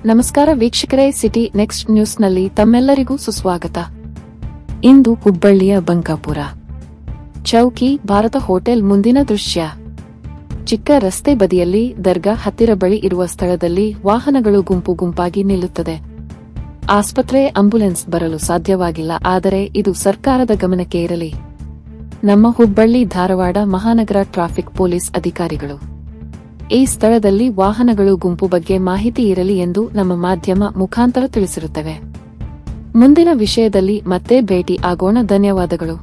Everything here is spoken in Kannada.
ನಮಸ್ಕಾರ ವೀಕ್ಷಕರೇ, ಸಿಟಿ ನೆಕ್ಸ್ಟ್ ನ್ಯೂಸ್ನಲ್ಲಿ ತಮ್ಮೆಲ್ಲರಿಗೂ ಸುಸ್ವಾಗತ. ಇಂದು ಹುಬ್ಬಳ್ಳಿಯ ಬಂಕಾಪುರ ಚೌಕಿ ಭಾರತ ಹೋಟೆಲ್ ಮುಂದಿನ ದೃಶ್ಯ. ಚಿಕ್ಕ ರಸ್ತೆ ಬದಿಯಲ್ಲಿ ದರ್ಗಾ ಹತ್ತಿರ ಬಳಿ ಇರುವ ಸ್ಥಳದಲ್ಲಿ ವಾಹನಗಳು ಗುಂಪು ಗುಂಪಾಗಿ ನಿಲ್ಲುತ್ತದೆ. ಆಸ್ಪತ್ರೆ ಆಂಬ್ಯುಲೆನ್ಸ್ ಬರಲು ಸಾಧ್ಯವಾಗಿಲ್ಲ, ಆದರೆ ಇದು ಸರ್ಕಾರದ ಗಮನಕ್ಕೆ ಇರಲಿ. ನಮ್ಮ ಹುಬ್ಬಳ್ಳಿ ಧಾರವಾಡ ಮಹಾನಗರ ಟ್ರಾಫಿಕ್ ಪೊಲೀಸ್ ಅಧಿಕಾರಿಗಳು ಈ ಸ್ಥಳದಲ್ಲಿ ವಾಹನಗಳು ಗುಂಪು ಬಗ್ಗೆ ಮಾಹಿತಿ ಇರಲಿ ಎಂದು ನಮ್ಮ ಮಾಧ್ಯಮ ಮುಖಾಂತರ ತಿಳಿಸಿರುತ್ತವೆ. ಮುಂದಿನ ವಿಷಯದಲ್ಲಿ ಮತ್ತೆ ಭೇಟಿ ಆಗೋಣ. ಧನ್ಯವಾದಗಳು.